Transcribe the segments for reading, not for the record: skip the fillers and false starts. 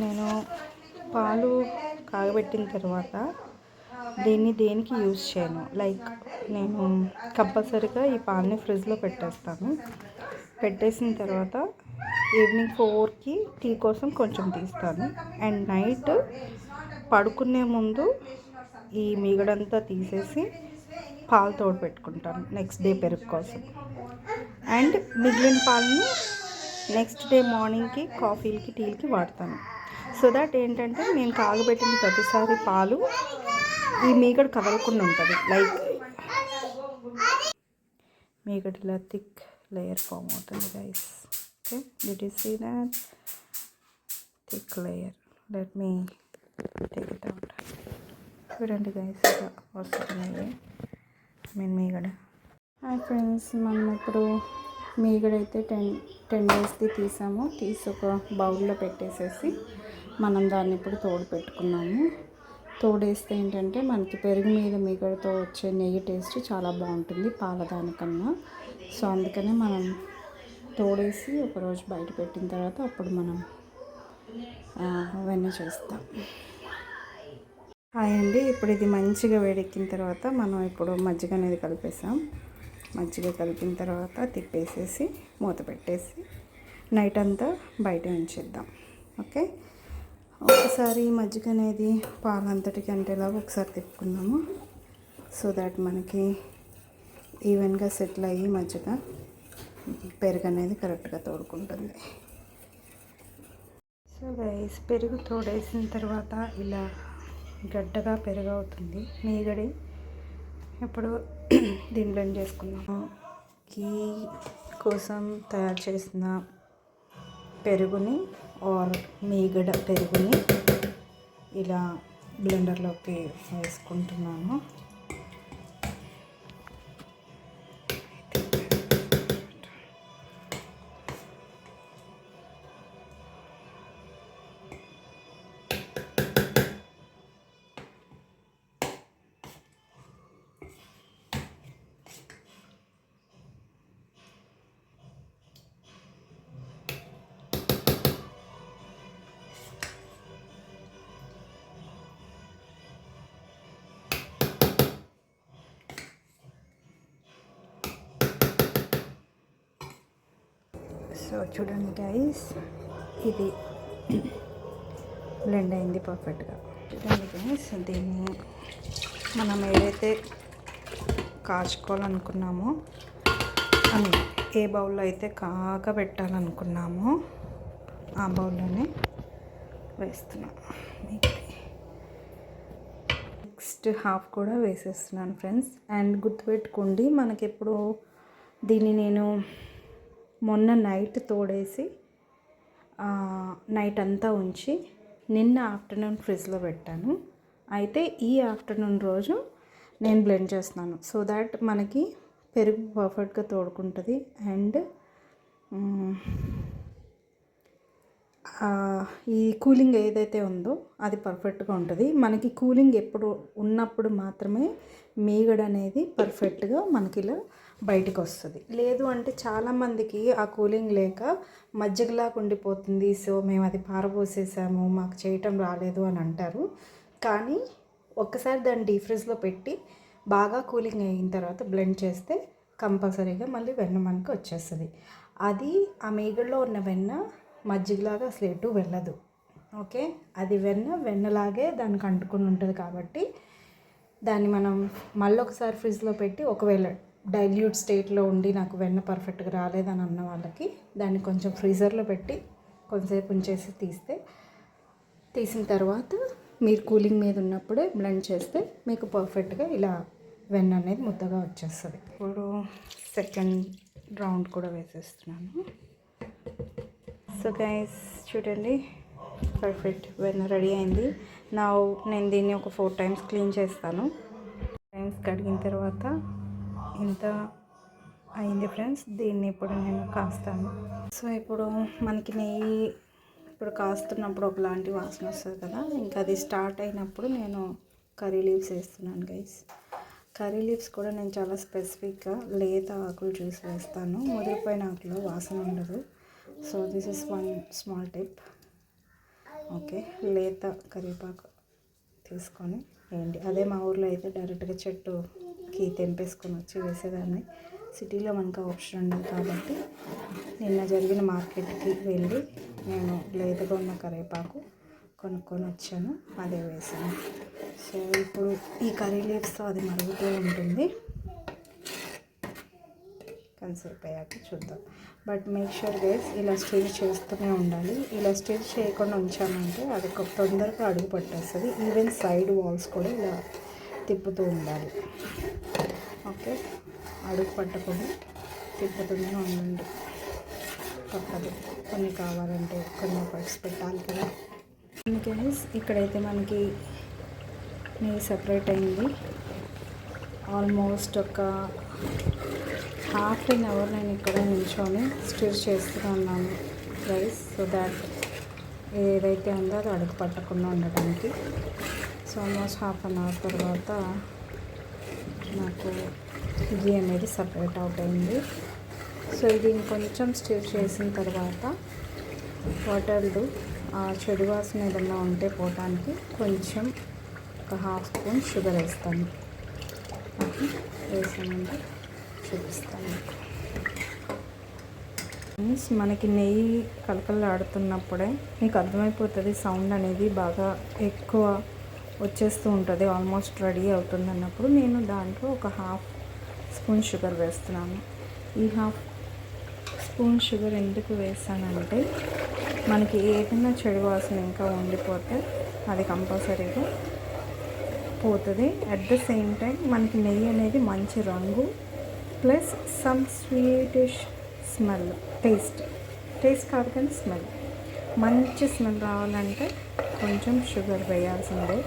నేను పాలు కాగబెట్టిన తర్వాత దీన్ని దేనికి యూజ్ చేయను. లైక్ నేను కంపల్సరీగా ఈ పాలని ఫ్రిడ్జ్లో పెట్టేస్తాను. పెట్టేసిన తర్వాత ఈవినింగ్ 4కి టీ కోసం కొంచెం తీస్తాను. అండ్ నైట్ పడుకునే ముందు ఈ మీగడంతా తీసేసి పాలు తోడు పెట్టుకుంటాను నెక్స్ట్ డే పెరుగు కోసం. అండ్ మిగిలిన పాలని నెక్స్ట్ డే మార్నింగ్కి కాఫీలకి టీలకి వాడతాను. సో దట్ ఏంటంటే నేను కాగబెట్టిన ప్రతిసారి పాలు ఈ మీగడ కదలకుండా ఉంటుంది. లైక్ మీగడ ఇలా థిక్ లేయర్ ఫామ్ అవుతుంది guys. Okay, did you see that thick layer? Let me take it out. చూడండి గైస్, ఇలా వస్తున్నాయి మీగడ. హాయ్ ఫ్రెండ్స్, మనం ఇప్పుడు మీగడైతే 10 డేస్ది తీసాము. తీసి ఒక బౌల్లో పెట్టేసేసి మనం దాన్ని ఇప్పుడు తోడు పెట్టుకున్నాము. తోడేస్తే ఏంటంటే మనకి పెరుగు మీద మీగడతో వచ్చే నెయ్యి టేస్ట్ చాలా బాగుంటుంది పాలదానికన్నా. సో అందుకనే మనం తోడేసి ఒకరోజు బయట పెట్టిన తర్వాత అప్పుడు మనం వెన్న చేస్తాం. హాయ్ అండి, ఇప్పుడు ఇది మంచిగా వేడెక్కిన తర్వాత మనం ఇప్పుడు మజ్జిగ అనేది కలిపేసాం. మజ్జిగ కలిపిన తర్వాత తిప్పేసేసి మూత పెట్టేసి నైట్ అంతా బయట ఉంచేద్దాం. ఓకే, ఒకసారి మజ్జిగ అనేది పాలంతటికి అంటేలాగా ఒకసారి తిప్పుకున్నాము. సో దాట్ మనకి ఈవెన్గా సెటిల్ అయ్యి మజ్జిగ పెరుగు అనేది కరెక్ట్గా తోడుకుంటుంది. సో గైస్, పెరుగు తోడేసిన తర్వాత ఇలా గడ్డగా పెరుగు అవుతుంది మీగడి. ఇప్పుడు దీన్ని బ్లెండ్ చేసుకున్నాము. గీ కోసం తయారు చేసిన పెరుగుని ఆర్ మీగడ పెరుగుని ఇలా బ్లెండర్లోకి వేసుకుంటున్నాను. సో చూడండి గైస్, ఇది బ్లెండ్ అయింది పర్ఫెక్ట్గా. చూడండి గైస్, దీన్ని మనం ఏదైతే కాచుకోవాలనుకున్నామో అని ఏ బౌల్లో అయితే కాగబెట్టాలనుకున్నామో ఆ బౌల్లోనే వేస్తున్నాను. నెక్స్ట్ హాఫ్ కూడా వేసేస్తున్నాను ఫ్రెండ్స్. అండ్ గుర్తుపెట్టుకోండి, మనకెప్పుడు దీన్ని నేను మొన్న నైట్ తోడేసి నైట్ అంతా ఉంచి నిన్న ఆఫ్టర్నూన్ ఫ్రిడ్జ్లో పెట్టాను. అయితే ఈ ఆఫ్టర్నూన్ రోజు నేను బ్లెండ్ చేస్తున్నాను. సో దాట్ మనకి పెరుగు పర్ఫెక్ట్గా తోడుకుంటుంది. అండ్ ఈ కూలింగ్ ఏదైతే ఉందో అది పర్ఫెక్ట్గా ఉంటుంది. మనకి కూలింగ్ ఎప్పుడు ఉన్నప్పుడు మాత్రమే మీగడ అనేది పర్ఫెక్ట్గా మనకి ఇలా బయటకు వస్తుంది. లేదు అంటే చాలామందికి ఆ కూలింగ్ లేక మజ్జిగలాగా ఉండిపోతుంది. సో మేము అది పారబోసేసాము, మాకు చేయటం రాలేదు అని అంటారు. కానీ ఒక్కసారి దాన్ని డీప్ ఫ్రిడ్జ్లో పెట్టి బాగా కూలింగ్ అయిన తర్వాత బ్లెండ్ చేస్తే కంపల్సరీగా మళ్ళీ వెన్న మనకు వచ్చేస్తుంది. అది ఆ మీగడలో ఉన్న వెన్న మజ్జిగలాగా అసలు ఎటు వెళ్ళదు. ఓకే, అది వెన్నలాగే దానికి అంటుకుని ఉంటుంది. కాబట్టి దాన్ని మనం మళ్ళీ ఒకసారి ఫ్రిడ్జ్లో పెట్టి ఒకవేళ డైల్యూట్ స్టేట్లో ఉండి నాకు వెన్న పర్ఫెక్ట్గా రాలేదని అన్న వాళ్ళకి దాన్ని కొంచెం ఫ్రీజర్లో పెట్టి కొంచెంసేపు ఉంచేసి తీసిన తర్వాత మీరు కూలింగ్ మీద ఉన్నప్పుడే బ్లెండ్ చేస్తే మీకు పర్ఫెక్ట్గా ఇలా వెన్న అనేది ముద్దగా వచ్చేస్తుంది. ఇప్పుడు సెకండ్ రౌండ్ కూడా వేసేస్తున్నాను. సో గైస్ చూడండి, పర్ఫెక్ట్ వెన్న రెడీ అయింది. నేను దీన్ని ఒక 4 times క్లీన్ చేస్తాను. కడిగిన తర్వాత ఇంత అయింది ఫ్రెండ్స్. దీన్ని ఇప్పుడు నేను కాస్తాను. సో ఇప్పుడు మనకి నెయ్యి ఇప్పుడు కాస్తున్నప్పుడు ఒకలాంటి వాసన వస్తుంది కదా, ఇంకా అది స్టార్ట్ అయినప్పుడు నేను కర్రీ లీవ్స్ వేస్తున్నాను గైస్. కర్రీ లీవ్స్ కూడా నేను చాలా స్పెసిఫిక్గా లేత ఆకులు చూసి వేస్తాను. ముదిరిపోయిన ఆకులో వాసన ఉండదు. So this is one small tip. Okay, లేత కరివేపాకు తీసుకొని వేయండి. అదే మా ఊర్లో అయితే డైరెక్ట్గా చెట్టుకి తెంపేసుకొని వచ్చి వేసేదాన్ని. సిటీలో మనకు ఆప్షన్ ఉండదు కాబట్టి నిన్న జరిగిన మార్కెట్కి వెళ్ళి నేను లేతగా ఉన్న కరివేపాకు కొనుక్కొని వచ్చాను, అదే వేసాను. సో ఇప్పుడు ఈ కర్రీ లీవ్స్తో అది మరుగుతూ ఉంటుంది. కొంతసేపు అయ్యాక చూద్దాం. బట్ మేక్ షూర్ గైస్ ఇలా స్టిర్ చేస్తూనే ఉండాలి. ఇలా స్టిర్ చేయకుండా ఉంచామంటే అది తొందరగా అడుగు పట్టేస్తుంది. ఈవెన్ సైడ్ వాల్స్ కూడా ఇలా తిప్పుతూ ఉండాలి. ఓకే, అడుగు పట్టకుండా తిప్పుతూనే ఉండండి. తప్పదు, కొన్ని కావాలంటే కొన్ని ఎఫర్ట్స్ పెట్టాలి కదా. గైస్ ఇక్కడైతే మనకి నెయ్యి సపరేట్ అయింది. ఆల్మోస్ట్ ఒక హాఫ్ అన్ అవర్ నేను ఇక్కడ నిల్చొని స్టిర్ చేస్తూ ఉన్నాను రైస్, సో దాట్ ఏదైతే ఉందో అది అడుగు పట్టకుండా ఉండడానికి. So almost half an hour తర్వాత నాకు గీ అనేది సపరేట్ అవుట్ అయింది. సో ఇది ఇంకొంచెం స్టిర్ చేసిన తర్వాత వాటర్లు ఆ చెడు వాసన ఏదన్నా ఉంటే పోవటానికి కొంచెం ఒక హాఫ్ స్పూన్ షుగర్ వేస్తాను. ఓకే, వేసానంటే చూపిస్తాను. మనకి నెయ్యి కలకలాడుతున్నప్పుడే మీకు అర్థమైపోతుంది, సౌండ్ అనేది బాగా ఎక్కువ వచ్చేస్తూ ఉంటుంది, ఆల్మోస్ట్ రెడీ అవుతుంది అన్నప్పుడు నేను దాంట్లో ఒక హాఫ్ స్పూన్ షుగర్ వేస్తున్నాను. ఈ హాఫ్ స్పూన్ షుగర్ ఎందుకు వేసానంటే మనకి ఏదైనా చెడు వాసన ఇంకా ఉండిపోతే అది కంపల్సరీగా పోతుంది. అట్ ద సేమ్ టైం మనకి నెయ్యి అనేది మంచి రంగు plus some sweetish smell, taste కాదు కానీ స్మెల్, మంచి స్మెల్ రావాలంటే కొంచెం షుగర్ వేయాల్సిందే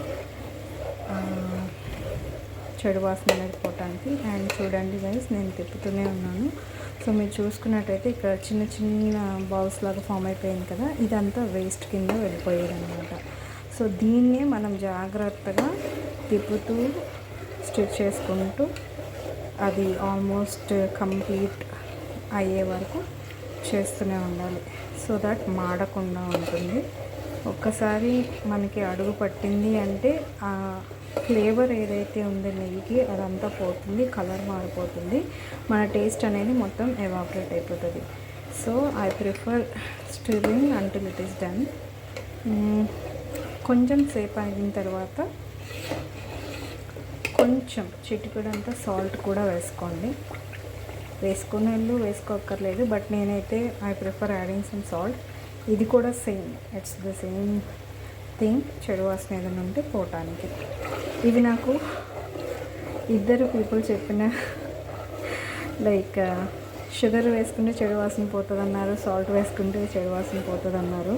చెడు వాసన అనేది పోవటానికి. అండ్ చూడండి గైస్, నేను తిప్పుతూనే ఉన్నాను. సో మీరు చూసుకున్నట్టయితే ఇక్కడ చిన్న చిన్న బౌల్స్ లాగా ఫామ్ అయిపోయింది కదా, ఇదంతా వేస్ట్ కింద వెళ్ళిపోయేది అనమాట. సో దీన్నే మనం జాగ్రత్తగా తిప్పుతూ స్టిచ్ చేసుకుంటూ అది ఆల్మోస్ట్ కంప్లీట్ అయ్యే వరకు చేస్తూనే ఉండాలి, సో దట్ మాడకుండా ఉంటుంది. ఒక్కసారి మనకి అడుగు పట్టింది అంటే ఆ ఫ్లేవర్ ఏదైతే ఉందో నెయ్యికి అదంతా పోతుంది, కలర్ మారిపోతుంది, మన టేస్ట్ అనేది మొత్తం ఎవాపరేట్ అయిపోతుంది. So I prefer stirring until it is done. కొంచెం సేపు అయిన తర్వాత కొంచెం చిటికెడంతా సాల్ట్ కూడా వేసుకోండి. వేసుకునే వాళ్ళు వేసుకోక్కర్లేదు, బట్ నేనైతే I prefer adding some salt. ఇది కూడా same, it's the same thing, చెడు వాసన ఏదైనా ఉంటే పోవటానికి. ఇది నాకు ఇద్దరు పీపుల్ చెప్పిన, లైక్ షుగర్ వేసుకుంటే చెడు వాసన పోతుంది అన్నారు, సాల్ట్ వేసుకుంటే చెడు వాసన పోతుంది అన్నారు.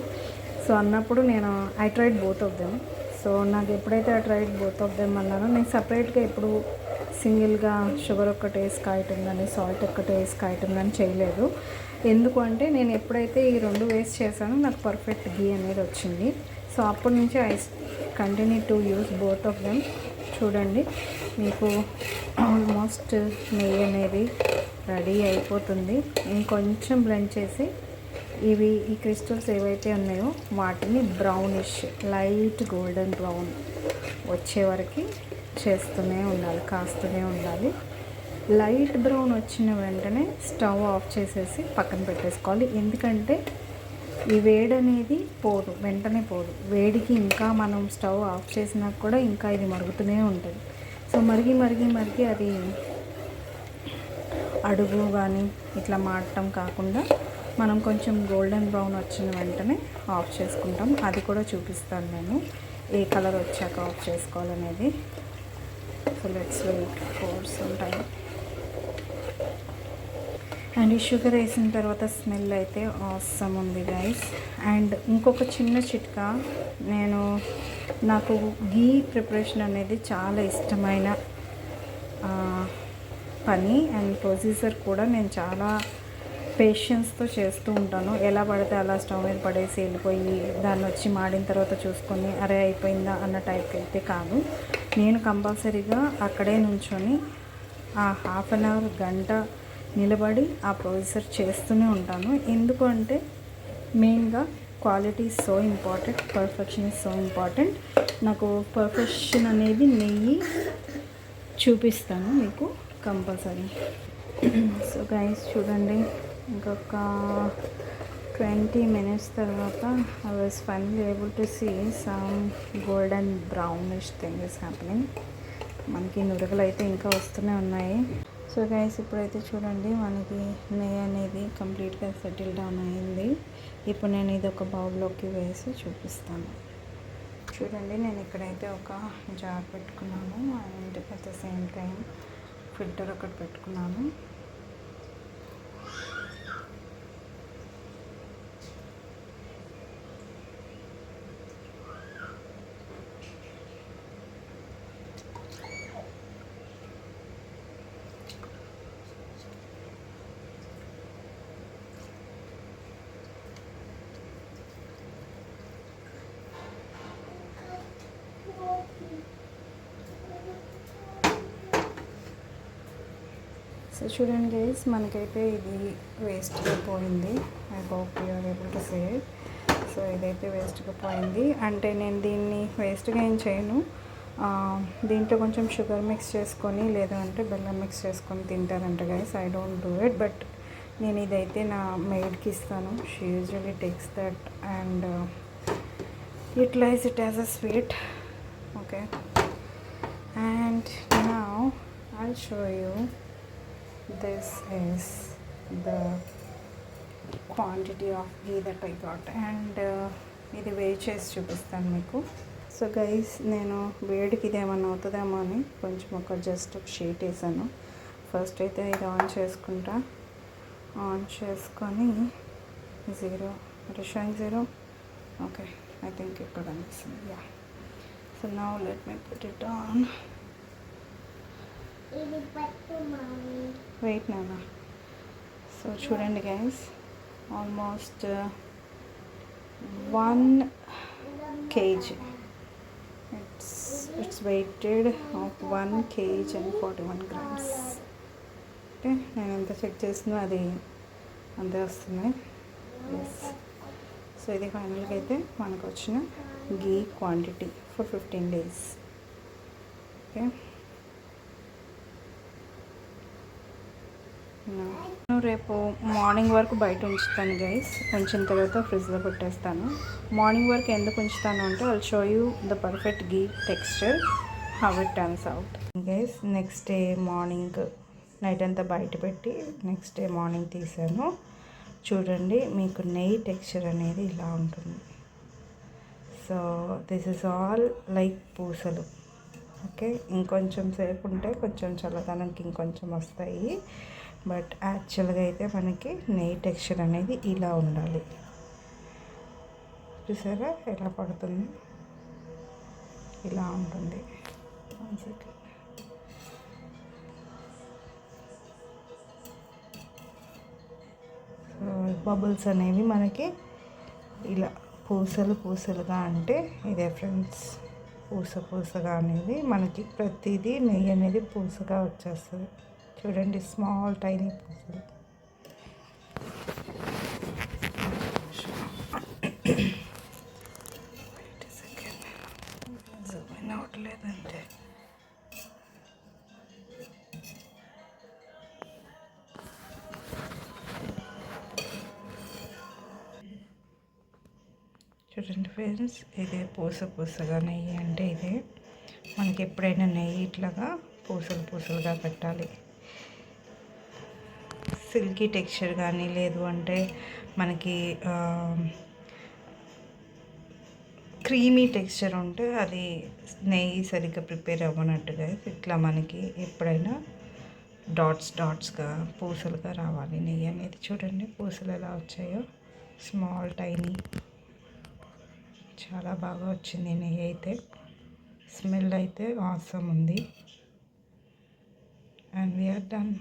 సో అన్నప్పుడు నేను I tried both of them. So నాకు ఎప్పుడైతే I tried both of them అన్నానో నేను సపరేట్గా ఎప్పుడు సింగిల్గా షుగర్ ఒక్కటి వేసి కాయటం కానీ సాల్ట్ ఒక్కటి వేసి కాయటం కానీ చేయలేదు. ఎందుకు అంటే నేను ఎప్పుడైతే ఈ రెండు వేస్ట్ చేశానో నాకు పర్ఫెక్ట్ గీ అనేది వచ్చింది. సో అప్పటి నుంచి I continue to use both of them. చూడండి, మీకు ఆల్మోస్ట్ నెయ్యి అనేది రెడీ అయిపోతుంది. ఇంకొంచెం బ్లెండ్ చేసి ఈ క్రిస్టల్స్ ఏవైతే ఉన్నాయో వాటిని బ్రౌనిష్, లైట్ గోల్డెన్ బ్రౌన్ వచ్చే వరకు చేస్తూనే ఉండాలి, కాస్తూనే ఉండాలి. లైట్ బ్రౌన్ వచ్చిన వెంటనే స్టవ్ ఆఫ్ చేసేసి పక్కన పెట్టేసుకోవాలి. ఎందుకంటే ఈ వేడి అనేది పోదు, వెంటనే పోదు. వేడికి ఇంకా మనం స్టవ్ ఆఫ్ చేసినా కూడా ఇంకా ఇది మరుగుతూనే ఉంటుంది. సో మరిగి అది అడుగు కానీ ఇట్లా మాడటం కాకుండా మనం కొంచెం గోల్డెన్ బ్రౌన్ వచ్చిన వెంటనే ఆఫ్ చేసుకుంటాం. అది కూడా చూపిస్తాను నేను ఏ కలర్ వచ్చాక ఆఫ్ చేసుకోవాలనేది. So let's wait for some time. And ఈ షుగర్ వేసిన తర్వాత స్మెల్ అయితే ఆసమ్ ఉంది గైస్. అండ్ ఇంకొక చిన్న చిట్కా, నాకు గీ ప్రిపరేషన్ అనేది చాలా ఇష్టమైన పని అండ్ ప్రొసీజర్ కూడా. నేను చాలా పేషెన్స్తో చేస్తూ ఉంటాను. ఎలా పడితే అలా స్టవ్ మీద పడేసి వెళ్ళిపోయి దాన్ని వచ్చి మాడిన తర్వాత చూసుకొని అరే అయిపోయిందా అన్న టైప్కి అయితే కాదు. నేను కంపల్సరీగా అక్కడే నుంచొని ఆ హాఫ్ అన్ అవర్, గంట నిలబడి ఆ ప్రొసీజర్ చేస్తూనే ఉంటాను. ఎందుకు అంటే మెయిన్గా quality is so important, perfection is so important. నాకు పర్ఫెక్షన్ అనేది నెయ్యి చూపిస్తాను మీకు కంపల్సరీ. సో గైస్ చూడండి, ఇంకొక 20 minutes తర్వాత I was finally able to see some golden brownish thing is happening. మనకి నురగలు అయితే ఇంకా వస్తూనే ఉన్నాయి. సో గైస్ ఇప్పుడైతే చూడండి, మనకి నెయ్యి అనేది కంప్లీట్గా సెటిల్ డౌన్ అయింది. ఇప్పుడు నేను ఇది ఒక బౌల్లోకి వేసి చూపిస్తాను. చూడండి, నేను ఇక్కడైతే ఒక జార్ పెట్టుకున్నాను and at the same time filter ఒకటి పెట్టుకున్నాను. సో చూడండి గైస్, మనకైతే ఇది వేస్ట్గా పోయింది. I hope you are able to say it. So ఇదైతే వేస్ట్గా పోయింది. అంటే నేను దీన్ని వేస్ట్గా ఏం చేయను. దీంట్లో కొంచెం షుగర్ మిక్స్ చేసుకొని లేదు అంటే బెల్లం మిక్స్ చేసుకొని తింటారంట guys. I don't do it, but నేను ఇదైతే నా మెయిడ్కి ఇస్తాను. She usually takes that and utilize it as a sweet. Okay, and now I'll show you. This is the quantity of ghee that I got and ఇది వేడి చేసి చూపిస్తాను మీకు. సో గైస్, నేను వేడికి ఇది ఏమన్నా అవుతుందేమో అని కొంచెం ఒక జస్ట్ ఒక షీట్ వేసాను. ఫస్ట్ అయితే ఇది ఆన్ చేసుకుంటా. ఆన్ చేసుకొని 0 షోయింగ్ 0. ఓకే, ఐ థింక్ ఇప్పుడు కనిపిస్తుంది. Yeah, so now let me put it on. Wait నాన్న. సో చూడండి guys, almost 1 kg. It's weighted of 1 kg and 41 grams. అంటే నేను ఎంత చెక్ చేసినా అది అంతే వస్తున్నాయి. ఎస్, సో ఇది ఫైనల్గా అయితే మనకు వచ్చిన ఘీ క్వాంటిటీ ఫర్ 15 days. ఓకే, రేపు మార్నింగ్ వరకు బయట ఉంచుతాను గైస్. ఉంచిన తర్వాత ఫ్రిడ్జ్లో పెట్టేస్తాను. మార్నింగ్ వరకు ఎందుకు ఉంచుతాను అంటే I'll show you the perfect ghee texture, how it turns out guys. Next day morning night అంతా బయట పెట్టి నెక్స్ట్ డే మార్నింగ్ తీసాను. చూడండి, మీకు నెయ్యి టెక్స్చర్ అనేది ఇలా ఉంటుంది. So this is all like పూసలు. ఓకే, ఇంకొంచెం సేపు ఉంటే కొంచెం చల్లదనానికి ఇంకొంచెం వస్తాయి. బట్ యాక్చువల్గా అయితే మనకి నెయ్యి టెక్స్చర్ అనేది ఇలా ఉండాలి. చూసారా ఎలా పడుతుంది? ఇలా ఉంటుంది. సో బబుల్స్ అనేవి మనకి ఇలా పూసలుగా అంటే ఇదే ఫ్రెండ్స్. పూసగా అనేది మనకి ప్రతిదీ నెయ్యి అనేది పూసగా వచ్చేస్తుంది. చూడండి, స్మాల్ టైనీ పూసలు. అవట్లేదంటే చూడండి ఫ్రెండ్స్, ఇదే పూసగా నెయ్యి అంటే ఇదే. మనకి ఎప్పుడైనా నెయ్యి ఇట్లాగా పూసలుగా పెట్టాలి. సిల్కీ టెక్స్చర్ కానీ లేదు అంటే మనకి క్రీమీ టెక్స్చర్ ఉంటే అది నెయ్యి సరిగ్గా ప్రిపేర్ అవ్వనట్టుగా. ఇట్లా మనకి ఎప్పుడైనా డాట్స్గా పూసలుగా రావాలి నెయ్యి అనేది. చూడండి పూసలు ఎలా వచ్చాయో, స్మాల్ టైనీ. చాలా బాగా వచ్చింది నెయ్యి అయితే. స్మెల్ అయితే ఆసమ్ ఉంది. And we're done.